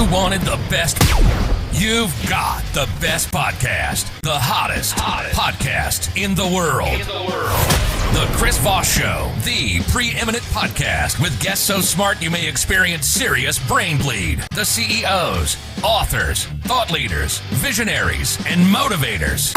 You wanted the best. You've got the best podcast. The hottest podcast in the world. The Chris Voss Show, the preeminent podcast with guests so smart you may experience serious brain bleed. The CEOs, authors, thought leaders, visionaries, and motivators.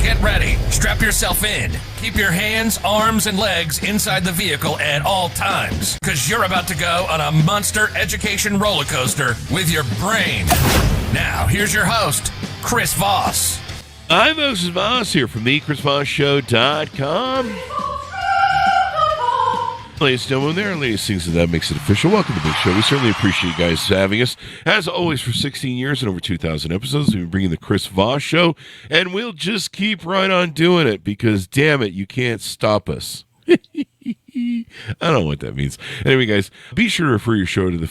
Get ready. Strap yourself in. Keep your hands, arms, and legs inside the vehicle at all times, because you're about to go on a monster education roller coaster with your brain. Now, here's your host, Chris Voss. I'm Moses Voss here from the ChrisVossShow.com. Ladies and gentlemen, there are latest things that makes it official. Welcome to the big show. We certainly appreciate you guys having us. As always, for 16 years and over 2,000 episodes, we've been bringing the Chris Voss Show, and we'll just keep right on doing it because, damn it, you can't stop us. I don't know what that means. Anyway, guys, be sure to refer your show to the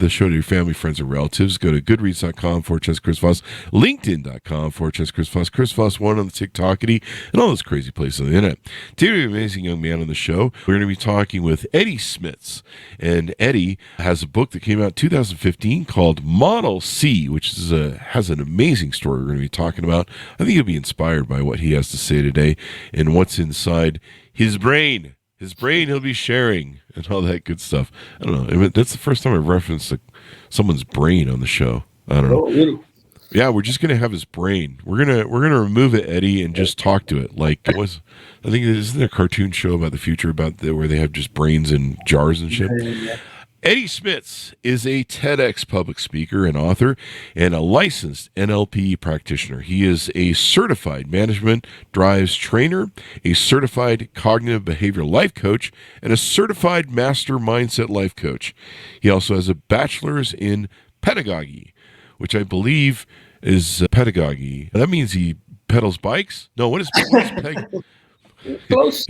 show to your family, friends, and relatives. Go to goodreads.com/Chris Voss, linkedin.com/Chris Voss, Chris Voss 1 on the TikTokity, and all those crazy places on the internet. Today, we have an amazing young man on the show. We're going to be talking with Eddy Smits. And Eddy has a book that came out in 2015 called Model C, which has an amazing story we're going to be talking about. I think you'll be inspired by what he has to say today and what's inside his brain. His brain he'll be sharing and all that good stuff. I don't know. That's the first time I've referenced someone's brain on the show. I don't know. Oh, really? Yeah, we're just gonna have his brain. We're gonna remove it, Eddy, and just talk to it. Like it was. I think isn't there a cartoon show about the future where they have just brains in jars and shit. Yeah. Eddy Smits is a TEDx public speaker and author and a licensed NLP practitioner. He is a certified management drives trainer, a certified cognitive behavioral life coach, and a certified master mindset life coach. He also has a bachelor's in pedagogy, which I believe is pedagogy. That means he pedals bikes? No, what is pedagogy? Close.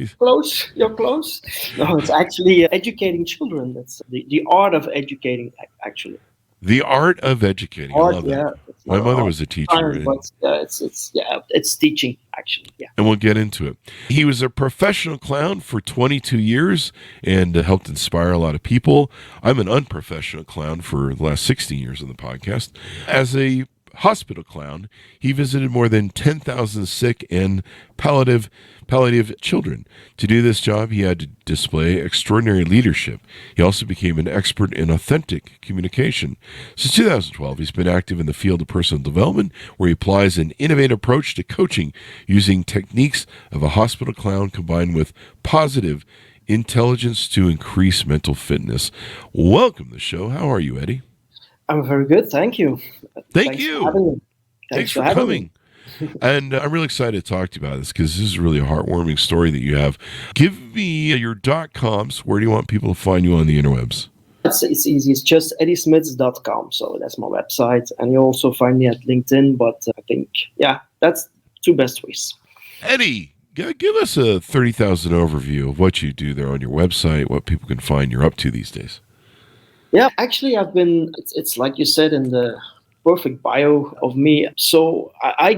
You're close. No, it's actually educating children. That's the art of educating, actually. The art of educating. I love that. My mother was a teacher. It's teaching, actually. Yeah. And we'll get into it. He was a professional clown for 22 years and helped inspire a lot of people. I'm an unprofessional clown for the last 16 years on the podcast. As a hospital clown, he visited more than 10,000 sick and palliative children. To do this job, he had to display extraordinary leadership. He also became an expert in authentic communication. Since 2012, he's been active in the field of personal development, where he applies an innovative approach to coaching using techniques of a hospital clown combined with positive intelligence to increase mental fitness. Welcome to the show. How are you, Eddy? I'm very good. Thank you. Thank you. Thanks for coming. And I'm really excited to talk to you about this because this is really a heartwarming story that you have. Give me your .coms. Where do you want people to find you on the interwebs? It's easy. It's just ammzn.to. So that's my website. And you also find me at LinkedIn. But I think, that's two best ways. Eddy, give us a 30,000 overview of what you do there on your website, what people can find you're up to these days. Yeah, actually, it's like you said in the perfect bio of me. So I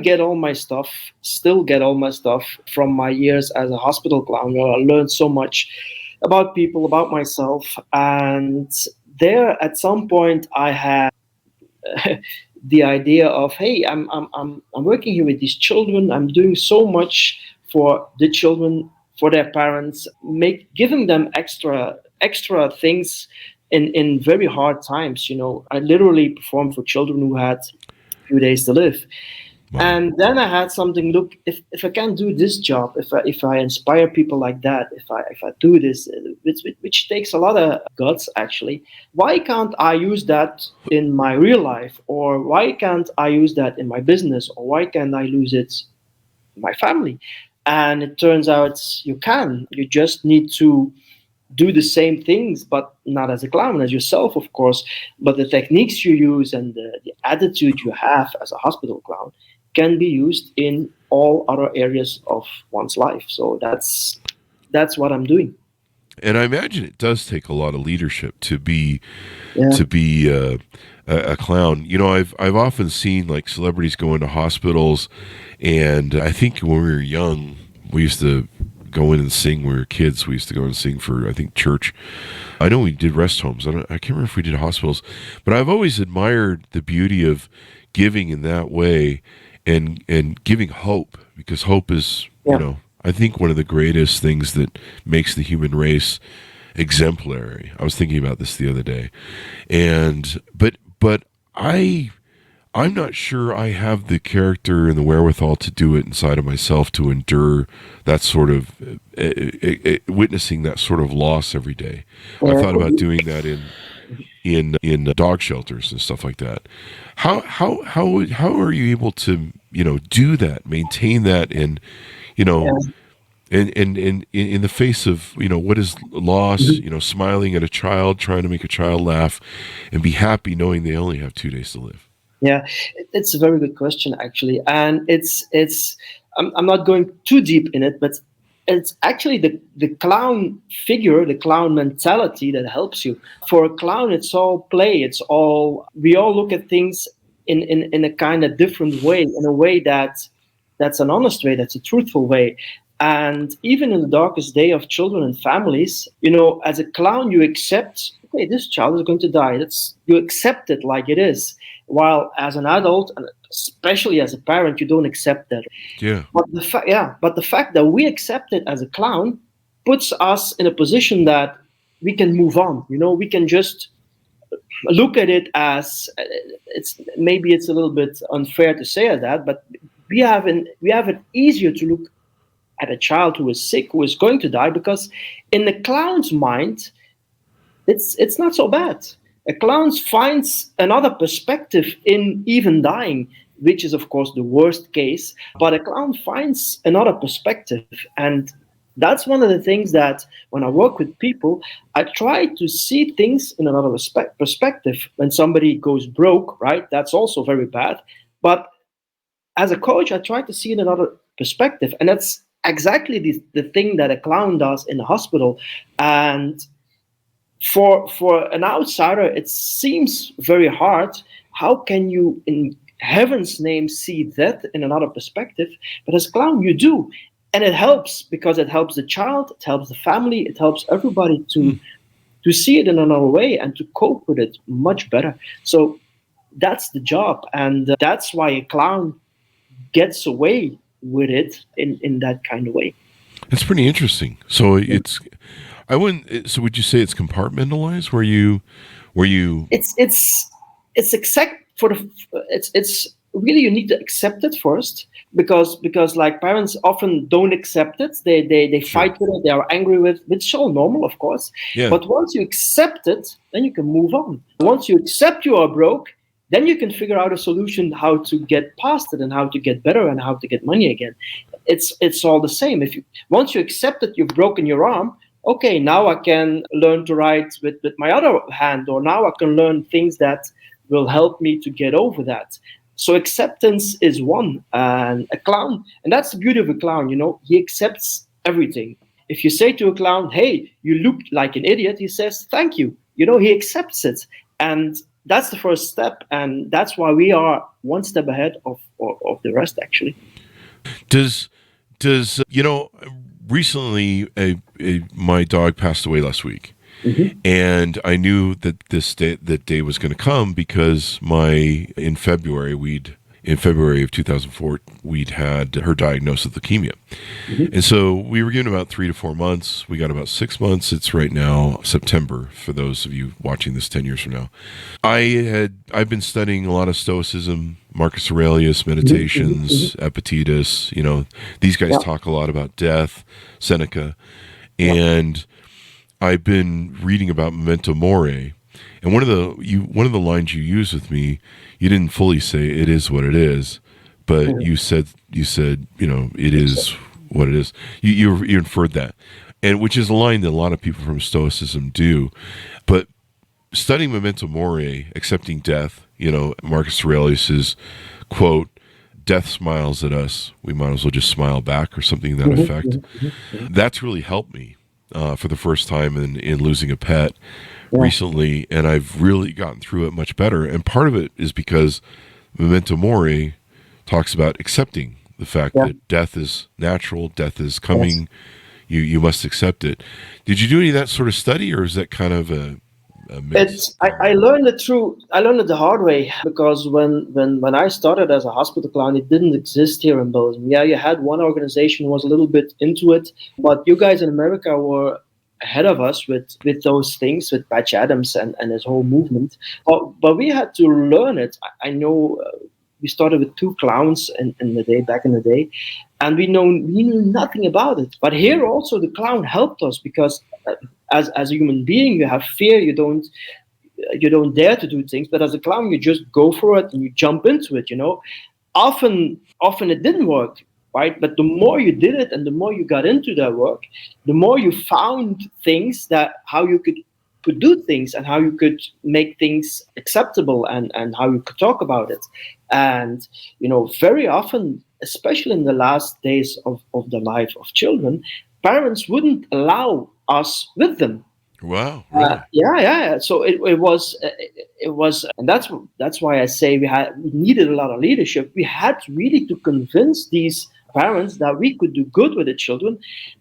still get all my stuff from my years as a hospital clown, where I learned so much about people, about myself. And there, at some point, I had the idea of, hey, I'm working here with these children. I'm doing so much for the children, for their parents, giving them extra things in very hard times. I literally performed for children who had a few days to live. Wow. And then I had something, look, if I can do this job, if I inspire people like that, if I do this, which takes a lot of guts, actually, why can't I use that in my real life? Or why can't I use that in my business? Or why can't I use it in my family? And it turns out you can. You just need to do the same things, but not as a clown, as yourself, of course. But the techniques you use and the attitude you have as a hospital clown can be used in all other areas of one's life. So that's what I'm doing. And I imagine it does take a lot of leadership to be a clown. I've often seen like celebrities go into hospitals, and I think when we were young, we used to go in and sing when we were kids. We used to go and sing for, I think, church. I know we did rest homes. I can't remember if we did hospitals, but I've always admired the beauty of giving in that way and giving hope, because hope is, I think one of the greatest things that makes the human race exemplary. I was thinking about this the other day, but I'm not sure I have the character and the wherewithal to do it inside of myself, to endure that sort of witnessing that sort of loss every day. I thought about doing that in dog shelters and stuff like that. How are you able to do that, maintain that, and and in the face of what is loss, smiling at a child, trying to make a child laugh, and be happy knowing they only have 2 days to live? Yeah, it's a very good question, actually, and I'm not going too deep in it, but it's actually the clown figure, the clown mentality that helps you. For a clown, it's all play. We all look at things in a kind of different way, in a way that's an honest way, that's a truthful way. And even in the darkest day of children and families, as a clown, you accept, okay, this child is going to die. You accept it like it is. While as an adult, and especially as a parent, you don't accept that. Yeah. But the fact that we accept it as a clown puts us in a position that we can move on. We can just look at it as it's a little bit unfair to say that, but we have it easier to look at a child who is sick, who is going to die, because in the clown's mind, it's not so bad. A clown finds another perspective in even dying, which is, of course, the worst case. But a clown finds another perspective. And that's one of the things that when I work with people, I try to see things in another perspective. When somebody goes broke, right, that's also very bad. But as a coach, I try to see in another perspective. And that's exactly the thing that a clown does in the hospital. And for an outsider, it seems very hard. How can you, in heaven's name, see that in another perspective? But as a clown, you do. And it helps, because it helps the child, it helps the family, it helps everybody to see it in another way and to cope with it much better. So that's the job. And that's why a clown gets away with it in that kind of way. That's pretty interesting. So so would you say it's compartmentalized, where you it's really, you need to accept it first, because like parents often don't accept it. They fight with it, they are angry with it, which is all normal, of course. Yeah. But once you accept it, then you can move on. Once you accept you are broke, then you can figure out a solution how to get past it and how to get better and how to get money again. It's all the same. Once you accept that you've broken your arm, okay, now I can learn to write with my other hand, or now I can learn things that will help me to get over that. So acceptance is one. And a clown, and that's the beauty of a clown, he accepts everything. If you say to a clown, hey, you look like an idiot, he says, thank you. He accepts it. And that's the first step. And that's why we are one step ahead of the rest, actually. Does recently my dog passed away last week. Mm-hmm. And I knew that that day was going to come, because in February of 2004, we'd had her diagnosed with leukemia. Mm-hmm. And so we were given about 3 to 4 months. We got about 6 months. It's right now September, for those of you watching this 10 years from now. I've been studying a lot of Stoicism, Marcus Aurelius, meditations, Epictetus. These guys talk a lot about death, Seneca. And I've been reading about memento mori. And one of the lines you used with me, you didn't fully say it is what it is, but you said it is what it is. You inferred that, and which is a line that a lot of people from Stoicism do. But studying memento mori, accepting death, Marcus Aurelius's quote, "Death smiles at us, we might as well just smile back," or something to that effect. That's really helped me for the first time in losing a pet recently, and I've really gotten through it much better. And part of it is because memento mori talks about accepting the fact that death is natural, death is coming. you must accept it. Did you do any of that sort of study, or is that kind of a mix? I learned it the hard way, because when I started as a hospital clown, it didn't exist here in Belgium. Yeah, you had one organization was a little bit into it, but you guys in America were ahead of us with those things, with Patch Adams and his whole movement. But we had to learn it. I know we started with 2 clowns back in the day, and we knew nothing about it. But here also the clown helped us, because as a human being, you have fear, you don't dare to do things, but as a clown you just go for it and you jump into it. Often it didn't work, right? But the more you did it and the more you got into that work, the more you found things that how you could do things and how you could make things acceptable and how you could talk about it. And very often, especially in the last days of the life of children, parents wouldn't allow us with them. Wow. Really? Yeah. So it was, and that's why I say we needed a lot of leadership. We had really to convince these parents that we could do good with the children,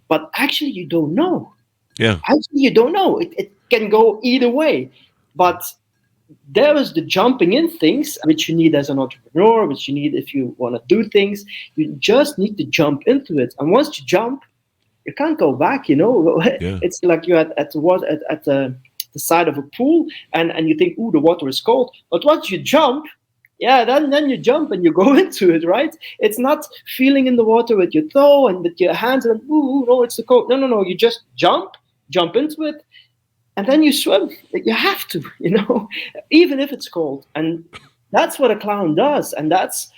but actually you don't know. Yeah. Actually you don't know. It can go either way, but there is the jumping in things which you need as an entrepreneur, which you need if you want to do things. You just need to jump into it, and once you jump, you can't go back. Yeah. It's like you're at the side of a pool, and you think, "Ooh, the water is cold." But once you jump, then you jump and you go into it, right? It's not feeling in the water with your toe and with your hands and ooh, no, it's the cold. No. You just jump into it, and then you swim. You have to, even if it's cold. And that's what a clown does, and that's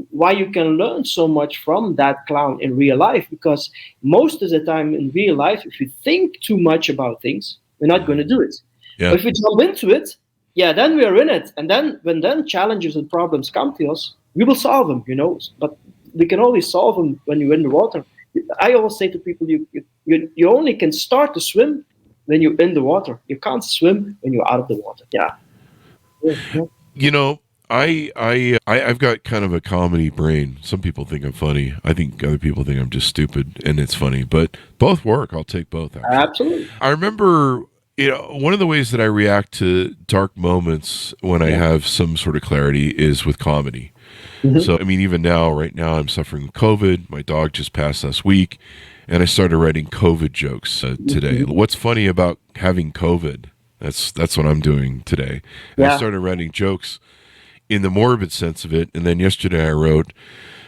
why you can learn so much from that clown in real life, because most of the time in real life, if you think too much about things, we're not going to do it. Yeah. But if we jump into it, then we're in it. And then when challenges and problems come to us, we will solve them, but we can only solve them when you're in the water. I always say to people, you only can start to swim when you're in the water. You can't swim when you're out of the water. Yeah. I've got kind of a comedy brain. Some people think I'm funny. I think other people think I'm just stupid and it's funny, but both work. I'll take both. Actually. Absolutely. I remember, one of the ways that I react to dark moments when I have some sort of clarity is with comedy. Mm-hmm. So, even right now, I'm suffering with COVID. My dog just passed last week, and I started writing COVID jokes today. Mm-hmm. What's funny about having COVID? That's what I'm doing today. And I started writing jokes in the morbid sense of it. And then yesterday I wrote,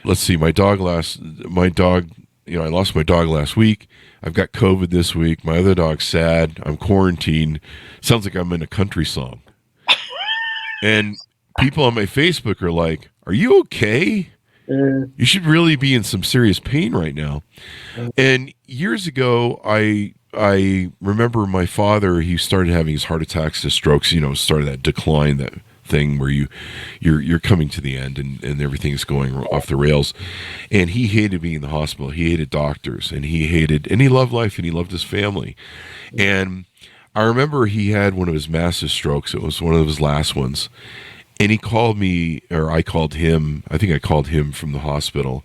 let's see, I lost my dog last week. I've got COVID this week. My other dog's sad. I'm quarantined. Sounds like I'm in a country song. And people on my Facebook are like, are you okay? You should really be in some serious pain right now. And years ago, I remember my father, he started having his heart attacks, his strokes, started that decline, that thing where you're coming to the end and everything's going off the rails. And he hated being in the hospital. He hated doctors, and he loved life, and he loved his family. And I remember he had one of his massive strokes. It was one of his last ones. And he called me, or I called him. I think I called him from the hospital,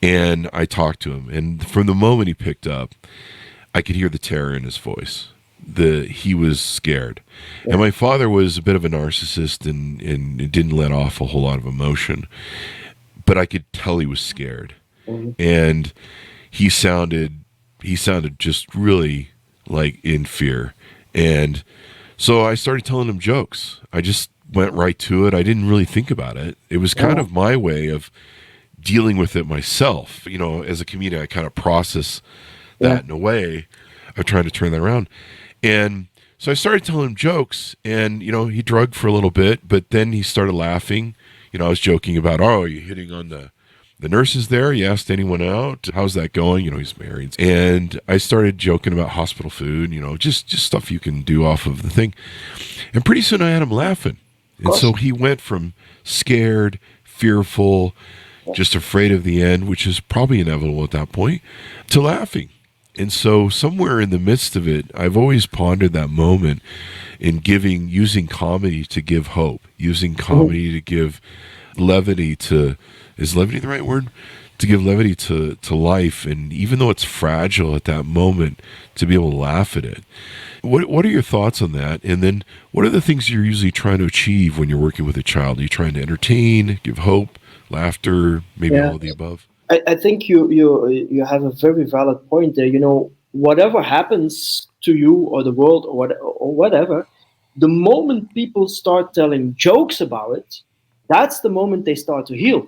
and I talked to him. And from the moment he picked up, I could hear the terror in his voice. He was scared. And my father was a bit of a narcissist and didn't let off a whole lot of emotion, but I could tell he was scared. Mm-hmm. And he sounded just really like in fear. And so I started telling him jokes. I just went right to it. I didn't really think about it. It was kind of my way of dealing with it myself. As a comedian, I kind of process that in a way of trying to turn that around. And so I started telling him jokes, and, he drugged for a little bit, but then he started laughing. I was joking about, are you hitting on the nurses there? You asked anyone out? How's that going? He's married. And I started joking about hospital food, just stuff you can do off of the thing. And pretty soon I had him laughing. And so he went from scared, fearful, just afraid of the end, which is probably inevitable at that point, to laughing. And so somewhere in the midst of it, I've always pondered that moment in using comedy to give hope, using comedy to give levity to, is levity the right word? to give levity to life, and even though it's fragile at that moment, to be able to laugh at it. What are your thoughts on that? And then what are the things you're usually trying to achieve when you're working with a child? Are you trying to entertain, give hope, laughter, maybe all of the above? I think you have a very valid point there. Whatever happens to you or the world or whatever, the moment people start telling jokes about it, that's the moment they start to heal.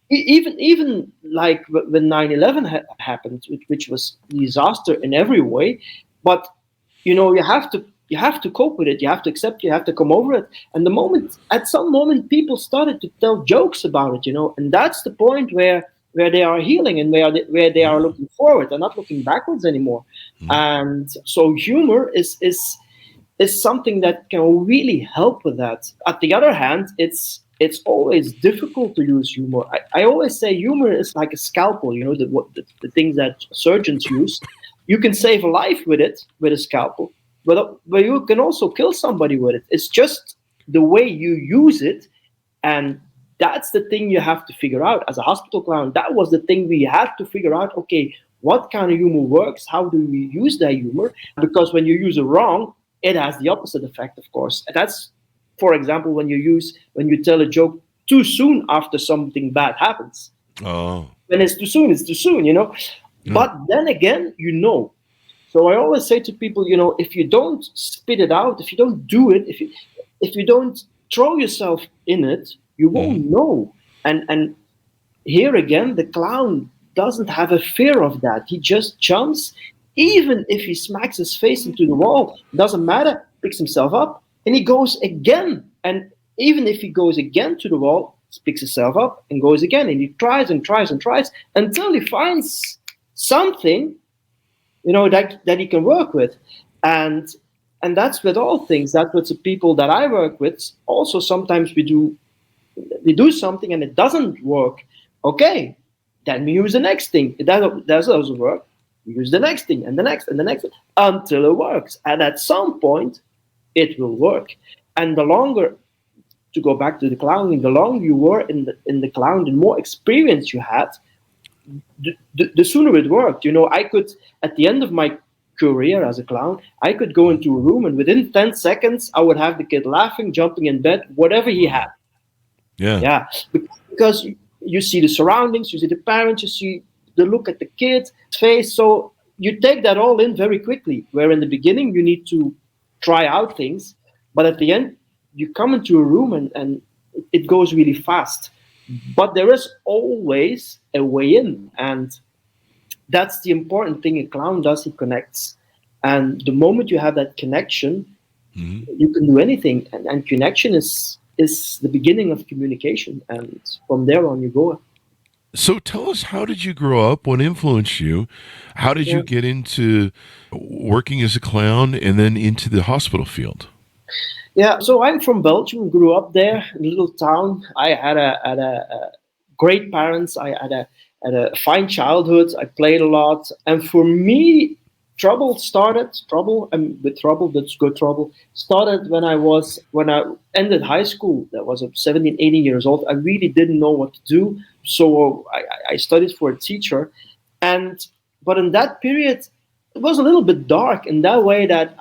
Even like when 9/11 happened, which was a disaster in every way, but you have to cope with it. You have to accept. You have to come over it. And at some moment, people started to tell jokes about it. And that's the point where they are healing and where they are looking forward. They're not looking backwards anymore. And so humor is something that can really help with that. At the other hand, it's always difficult to use humor. I always say humor is like a scalpel, the things that surgeons use. You can save a life with it, with a scalpel, but you can also kill somebody with it. It's just the way you use it, and that's the thing you have to figure out. As a hospital clown, that was the thing we had to figure out. Okay, what kind of humor works? How do we use that humor? Because when you use it wrong, it has the opposite effect, of course. That's, for example, when you tell a joke too soon after something bad happens. Oh. When it's too soon, it's too soon, But then again, So I always say to people, if you don't spit it out, if you don't do it, if you don't throw yourself in it, you won't know. And here again, the clown doesn't have a fear of that. He just jumps, even if he smacks his face into the wall, doesn't matter, picks himself up, and he goes again. And even if he goes again to the wall, picks himself up and goes again. And he tries and tries and tries until he finds something, that he can work with. And that's with all things. That's with the people that I work with. Also, sometimes we do something and it doesn't work. Okay, then we use the next thing. That doesn't work. We use the next thing and the next and the next until it works. And at some point, it will work. And the longer, to go back to the clowning, the longer you were in the clown, the more experience you had, the sooner it worked. I could, at the end of my career as a clown, I could go into a room and within 10 seconds, I would have the kid laughing, jumping in bed, whatever he had. Yeah. Because you see the surroundings, you see the parents, you see the look at the kid's face. So you take that all in very quickly, where in the beginning you need to try out things, but at the end you come into a room and it goes really fast. But there is always a way in, and that's the important thing a clown does. He connects, and the moment you have that connection, you can do anything, and connection is the beginning of communication, and from there on you go. So tell us, how did you grow up? What influenced you? How did you get into working as a clown and then into the hospital field? Yeah, so I'm from Belgium, grew up there in a little town. I had a great parents. I had a fine childhood. I played a lot. And for me, trouble, and with trouble, that's good trouble, started when I ended high school. That was 17, 18 years old. I really didn't know what to do. So I studied for a teacher. But in that period, it was a little bit dark in that way that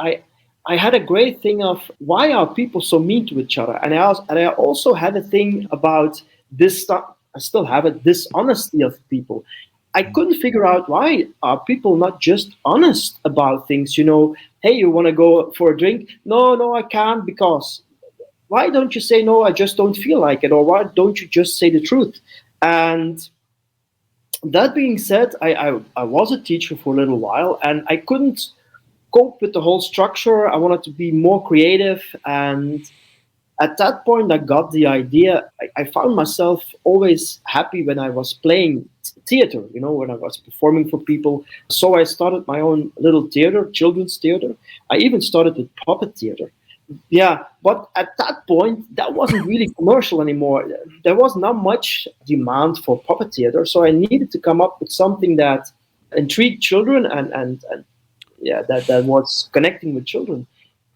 I had a great thing of, why are people so mean to each other? And I also had a thing about this stuff. I still have it, dishonesty of people. I couldn't figure out, why are people not just honest about things? Hey, you want to go for a drink? No, I can't, because why don't you say no? I just don't feel like it. Or why don't you just say the truth? And that being said, I was a teacher for a little while, and I couldn't cope with the whole structure. I wanted to be more creative, and at that point I got the idea. I found myself always happy when I was playing theater, when I was performing for people. So I started my own little theater, children's theater. I even started with puppet theater. Yeah, but at that point, that wasn't really commercial anymore. There was not much demand for puppet theater, so I needed to come up with something that intrigued children and that was connecting with children.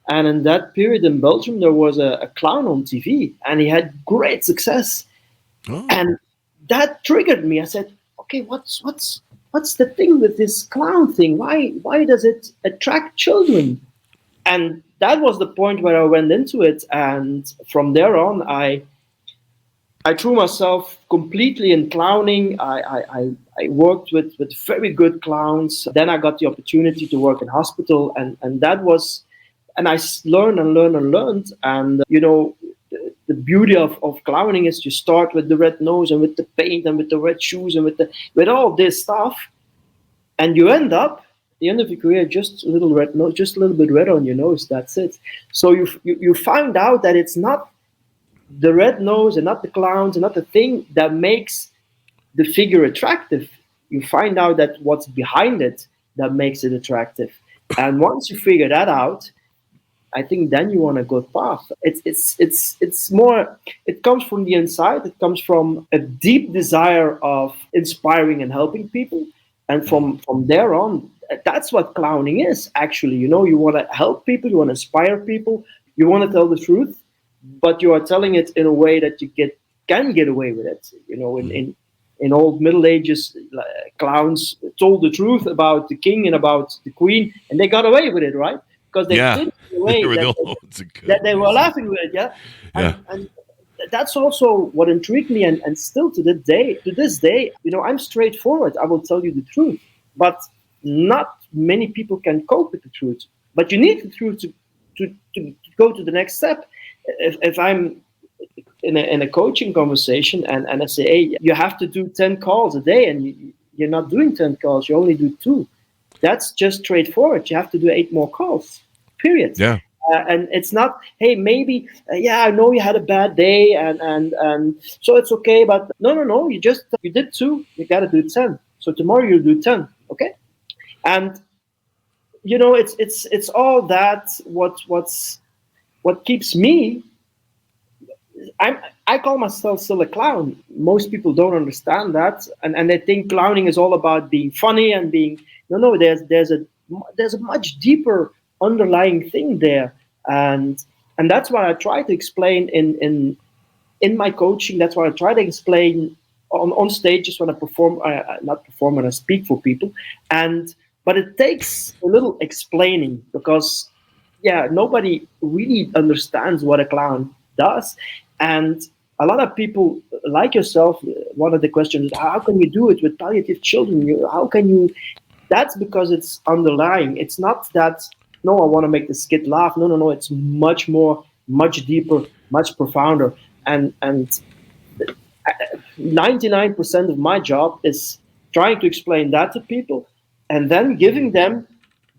And in that period in Belgium, there was a clown on TV, and he had great success. Oh. And that triggered me. I said, okay, what's the thing with this clown thing? Why does it attract children? And that was the point where I went into it, and from there on, I threw myself completely in clowning. I worked with very good clowns. Then I got the opportunity to work in hospital, and that was, and I learned and learned and learned. And the beauty of clowning is you start with the red nose and with the paint and with the red shoes and with all this stuff, and you end up at the end of your career just a little red nose, just a little bit red on your nose. That's it. So you find out that it's not the red nose and not the clowns and not the thing that makes the figure attractive. You find out that what's behind it that makes it attractive. And once you figure that out, I think then you want a good path. It's more, it comes from the inside. It comes from a deep desire of inspiring and helping people. And from there on, that's what clowning is, actually. You want to help people, you want to inspire people, you want to tell the truth, but you are telling it in a way that you can get away with it. In old Middle Ages, clowns told the truth about the king and about the queen, and they got away with it, right? Because they did it in a way that they were laughing with it, yeah. And that's also what intrigued me, and still to this day, I'm straightforward. I will tell you the truth, but not many people can cope with the truth. But you need the truth to go to the next step. If I'm in a coaching conversation and I say, hey, you have to do 10 calls a day, and you're not doing 10 calls, you only do 2. That's just straightforward. You have to do 8 more calls, period. Yeah. And it's not, hey, maybe, I know you had a bad day, and so it's okay, but no, you did 2, you got to do 10. So tomorrow you'll do 10, okay? And, it's all that what keeps me. I call myself still a clown. Most people don't understand that, and they think clowning is all about being funny and being. No. There's a much deeper underlying thing there, and that's what I try to explain in my coaching. That's what I try to explain on stages when I perform, not perform, when I speak for people, but it takes a little explaining because. Yeah, nobody really understands what a clown does. And a lot of people like yourself, one of the questions is, how can you do it with palliative children? How can you? That's because it's underlying. It's not that, no, I want to make the skit laugh. No. It's much more, much deeper, much profounder. And 99% of my job is trying to explain that to people and then giving them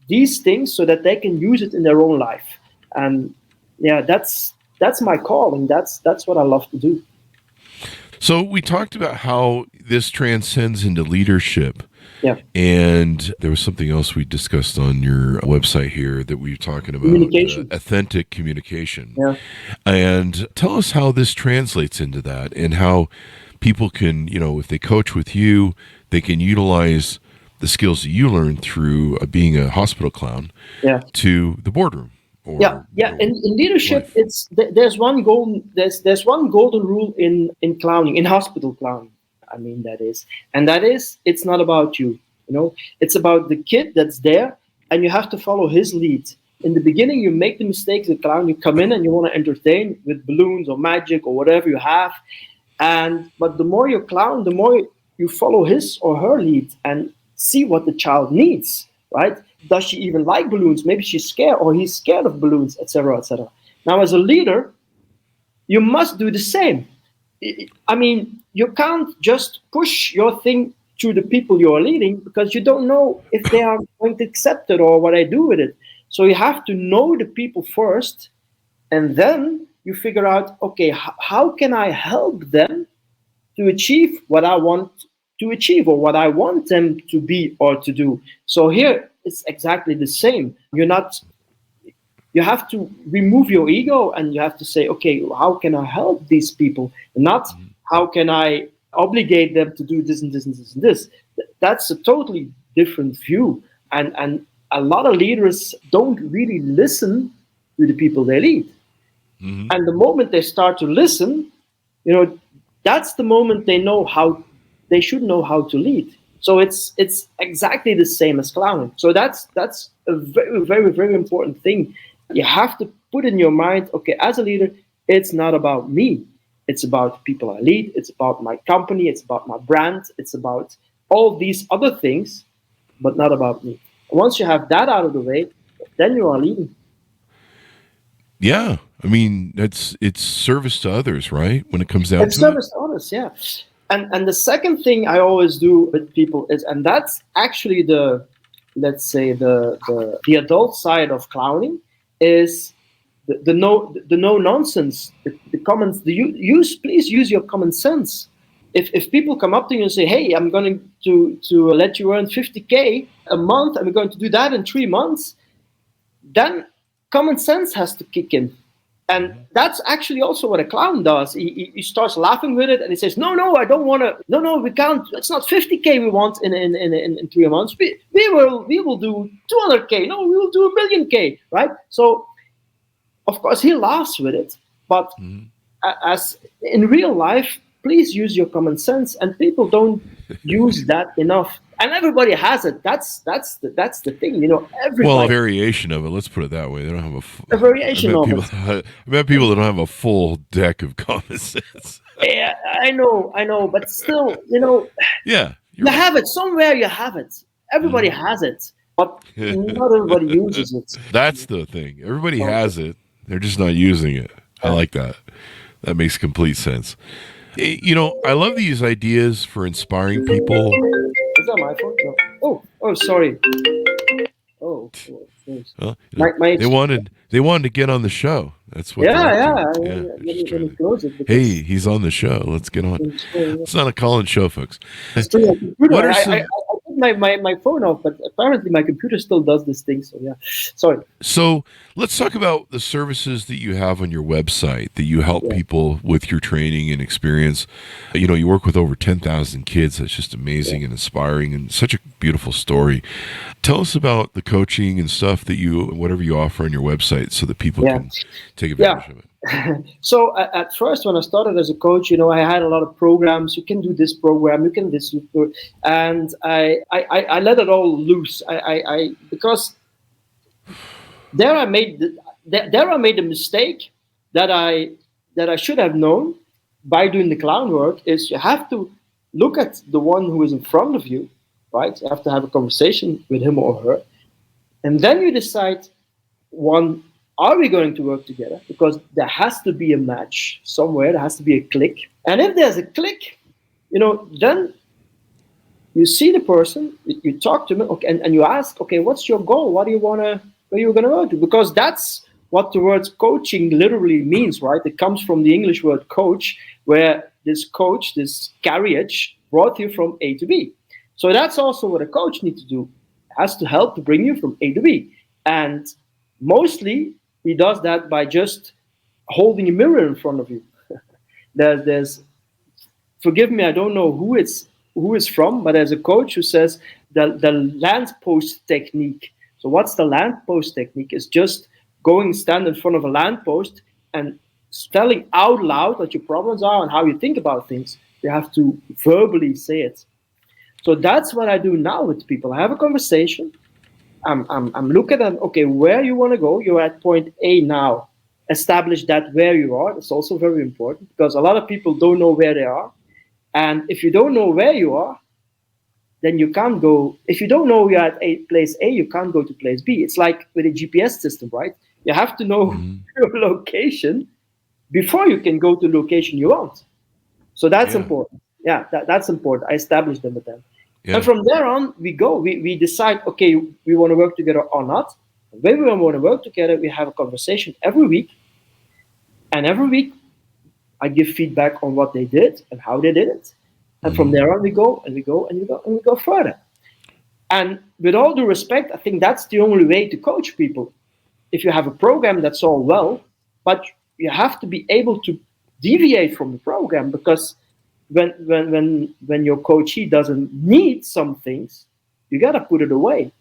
these things so that they can use it in their own life. And yeah, that's my calling. That's what I love to do. So we talked about how this transcends into leadership. Yeah. And there was something else we discussed on your website here that we were talking about. Communication. Authentic communication. Yeah. And tell us how this translates into that and how people can, if they coach with you, they can utilize the skills that you learned through being a hospital clown to the boardroom. In leadership, there's one golden rule in clowning, in hospital clowning. I mean, that is it's not about you. It's about the kid that's there, and you have to follow his lead. In the beginning, you make the mistakes as a clown. You come in and you want to entertain with balloons or magic or whatever you have, but the more you clown, the more you follow his or her lead and see what the child needs, right? Does she even like balloons? Maybe she's scared or he's scared of balloons, etc., etc. Now, as a leader, you must do the same. I mean, you can't just push your thing to the people you are leading because you don't know if they are going to accept it or what I do with it. So you have to know the people first, and then you figure out, okay, how can I help them to achieve what I want to achieve or what I want them to be or to do. So here it's exactly the same. You have to remove your ego and you have to say, okay, how can I help these people? Not how can I obligate them to do this and this and this and this. That's a totally different view. And a lot of leaders don't really listen to the people they lead. Mm-hmm. And the moment they start to listen, that's the moment they should know how to lead. So it's exactly the same as clowning. So that's a very, very, very important thing. You have to put in your mind, okay, as a leader, it's not about me. It's about the people I lead. It's about my company. It's about my brand. It's about all these other things, but not about me. Once you have that out of the way, then you are leading. Yeah. I mean, it's service to others, right? When it comes down It's to service to others, yeah. And the second thing I always do with people is, and that's actually let's say the adult side of clowning, is the no nonsense, the comments. Please use your common sense. If people come up to you and say, hey, I'm going to let you earn 50K a month, and we're going to do that in 3 months, then common sense has to kick in. And that's actually also what a clown does. He starts laughing with it, and he says, no, I don't want to. No, we can't. It's not 50K we want in 3 months. We will do 200K. No, we will do 1,000,000K, right? So, of course, he laughs with it. But as in real life, please use your common sense, and people don't use that enough. And everybody has it. That's the thing, everybody. Well, a variation of it. Let's put it that way. They don't have a variation of it. I met people that don't have a full deck of common sense. Yeah, I know, but still, Yeah, you have it somewhere. You have it. Everybody has it, but not everybody uses it. That's the thing. Everybody has it. They're just not using it. I like that. That makes complete sense. I love these ideas for inspiring people. Is that my phone? No. Oh, sorry. Oh, well, my they wanted to get on the show. That's what. Yeah. Let me close it. Hey, he's on the show. Let's get on. It's not a call-in show, folks. What are some? I put my phone off, but apparently my computer still does this thing. So yeah, sorry. So let's talk about the services that you have on your website that you help people with your training and experience. You work with over 10,000 kids. That's just amazing and inspiring, and such a beautiful story. Tell us about the coaching and stuff that whatever you offer on your website, so that people can take advantage of it. So at first, when I started as a coach, I had a lot of programs. You can do this program, you can this, and I let it all loose. Because there I made the mistake that I should have known by doing the clown work. Is you have to look at the one who is in front of you, right? You have to have a conversation with him or her, and then you decide, one, are we going to work together? Because there has to be a match somewhere. There has to be a click. And if there's a click, then you see the person, you talk to them, okay, and you ask, okay, what's your goal? Where you're going to go to? Because that's what the word coaching literally means, right? It comes from the English word coach, where this coach, this carriage, brought you from A to B. So that's also what a coach needs to do. It has to help to bring you from A to B. And mostly, he does that by just holding a mirror in front of you. There's, forgive me, I don't know who it's from, but there's a coach who says the lamppost technique. So what's the lamppost technique? It's just stand in front of a lamppost and spelling out loud what your problems are and how you think about things. You have to verbally say it. So that's what I do now with people. I have a conversation. I'm looking at, okay, where you want to go. You're at point A now. Establish that where you are. It's also very important, because a lot of people don't know where they are. And if you don't know where you are, then you can't go. If you don't know you're at place A, you can't go to place B. It's like with a GPS system, right? You have to know your location before you can go to the location you want. So that's important. Yeah, that's important. I established them with them. Yeah. And from there on, we go. We decide, okay, we want to work together or not. When we want to work together, we have a conversation every week. And every week, I give feedback on what they did and how they did it. And from there on, we go and we go and we go and we go further. And with all due respect, I think that's the only way to coach people. If you have a program, that's all well, but you have to be able to deviate from the program, because when your coachee doesn't need some things, you gotta put it away.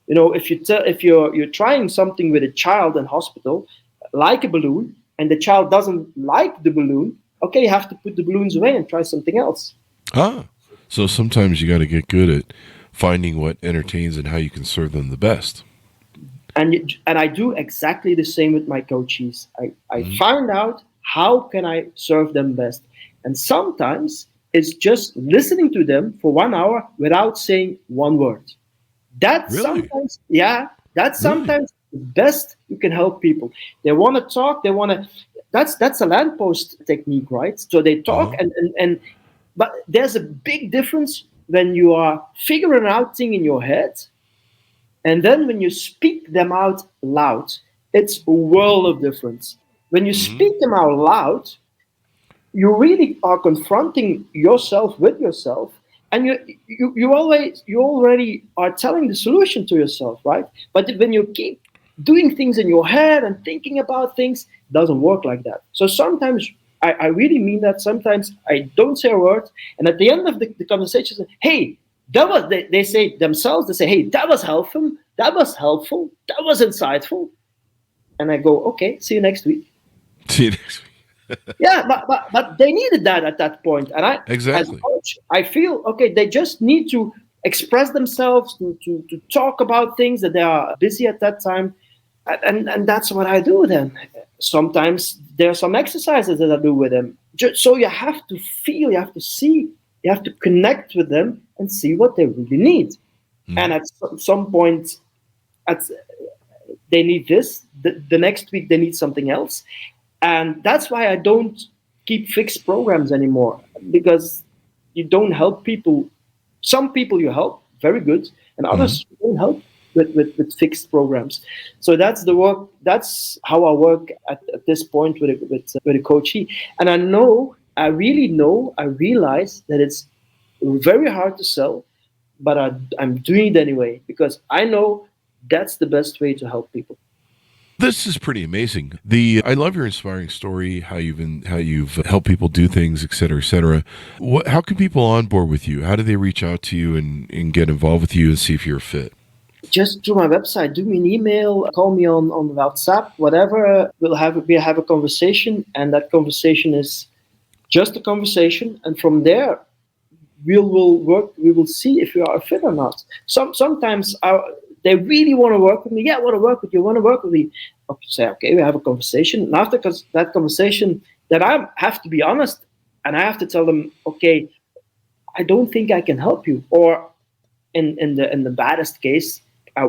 If you're trying something with a child in hospital, like a balloon, and the child doesn't like the balloon, okay, you have to put the balloons away and try something else. So sometimes you got to get good at finding what entertains and how you can serve them the best. And I do exactly the same with my coaches. I find out how can I serve them best. And sometimes it's just listening to them for 1 hour without saying one word. That's Really? sometimes the best you can help people. They want to talk, that's a lamppost technique, right? So they talk but there's a big difference when you are figuring out things in your head, and then when you speak them out loud. It's a world of difference. When you speak them out loud, you really are confronting yourself with yourself, and you already are telling the solution to yourself, right? But when you keep doing things in your head and thinking about things, it doesn't work like that. So sometimes I really mean that. Sometimes I don't say a word, and at the end of the conversation, hey, they say themselves, they say, hey, that was helpful, that was insightful, and I go, okay, see you next week. See you next week. Yeah, but they needed that at that point, and as a coach, I feel okay. They just need to express themselves, to talk about things that they are busy at that time, and that's what I do with them. Sometimes there are some exercises that I do with them. So you have to feel, you have to see, you have to connect with them and see what they really need. And at some point, they need this. The next week they need something else. And that's why I don't keep fixed programs anymore, because you don't help people. Some people you help, very good, and others you don't help with fixed programs. So that's the work. That's how I work at this point with a coachee. And I realize that it's very hard to sell, but I'm doing it anyway, because I know that's the best way to help people. This is pretty amazing. I love your inspiring story, how you've helped people do things, et cetera, et cetera. How can people onboard with you? How do they reach out to you and get involved with you and see if you're a fit? Just through my website, do me an email, call me on WhatsApp, whatever. We'll have a conversation, and that conversation is just a conversation. And from there, we will see if you are a fit or not. Sometimes they really want to work with me. Yeah, I want to work with you. Want to work with me? I'll say, okay, we have a conversation. And after that conversation, then I have to be honest, and I have to tell them, okay, I don't think I can help you. Or in the baddest case, I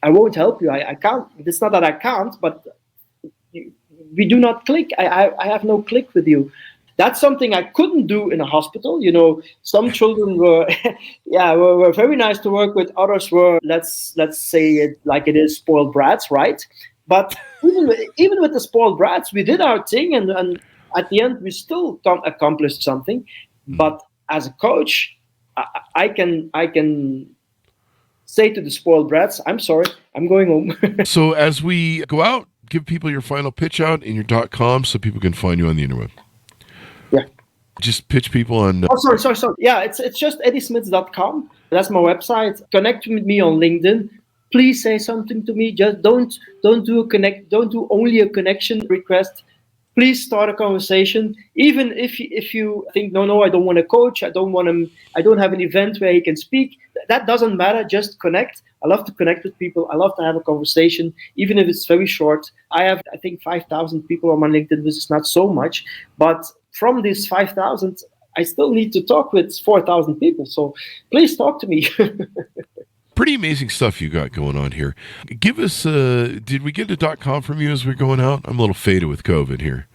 won't help you. I can't. It's not that I can't, but we do not click. I have no click with you. That's something I couldn't do in a hospital. Some children were very nice to work with. Others were, let's say it like it is, spoiled brats, right? But even with the spoiled brats, we did our thing, and at the end we still accomplished something. But as a coach, I can say to the spoiled brats, I'm sorry, I'm going home. So as we go out, give people your final pitch out in your .com so people can find you on the interweb. Yeah. Just pitch people on... sorry. Yeah, it's just eddysmits.com. That's my website. Connect with me on LinkedIn. Please say something to me. Just don't do only a connection request. Please start a conversation. Even if you think, no, I don't want to coach. I don't have an event where he can speak. That doesn't matter. Just connect. I love to connect with people. I love to have a conversation, even if it's very short. I have, I think, 5,000 people on my LinkedIn, which is not so much. But from these 5,000, I still need to talk with 4,000 people. So please talk to me. Pretty amazing stuff you got going on here. Give us, did we get a .com from you as we're going out? I'm a little faded with COVID here.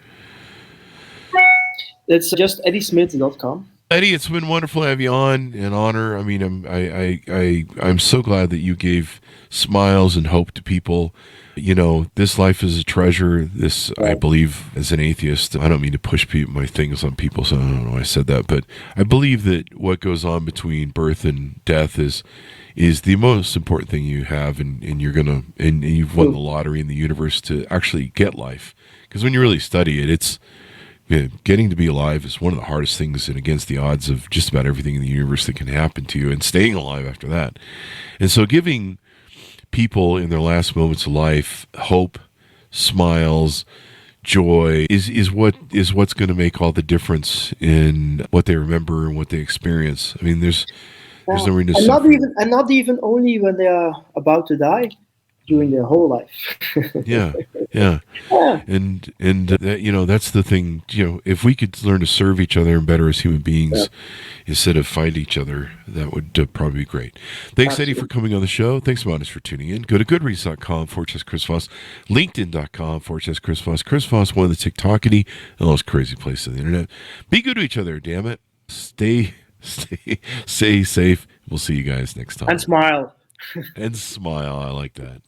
It's just eddysmits.com. Eddy, it's been wonderful to have you on. An honor. I mean, I'm so glad that you gave smiles and hope to people. This life is a treasure. I believe, as an atheist, I don't mean to push my things on people, so I don't know why I said that, but I believe that what goes on between birth and death is the most important thing you have, and you've won the lottery in the universe to actually get life. Because when you really study it, getting to be alive is one of the hardest things, and against the odds of just about everything in the universe that can happen to you, and staying alive after that. And so giving people in their last moments of life hope, smiles, joy is what's going to make all the difference in what they remember and what they experience. I mean, there's no reason to suffer. Not even only when they are about to die, during their whole life. yeah. And that, that's the thing. If we could learn to serve each other and better as human beings instead of fight each other, that would probably be great. Thanks, Eddy, for coming on the show. Thanks, Modest, for tuning in. Go to goodreads.com/Chris Voss, LinkedIn.com/Chris Voss. Chris Voss, one of the TikTokity and those crazy places on the internet. Be good to each other, damn it. Stay safe. We'll see you guys next time. And smile. And smile. I like that.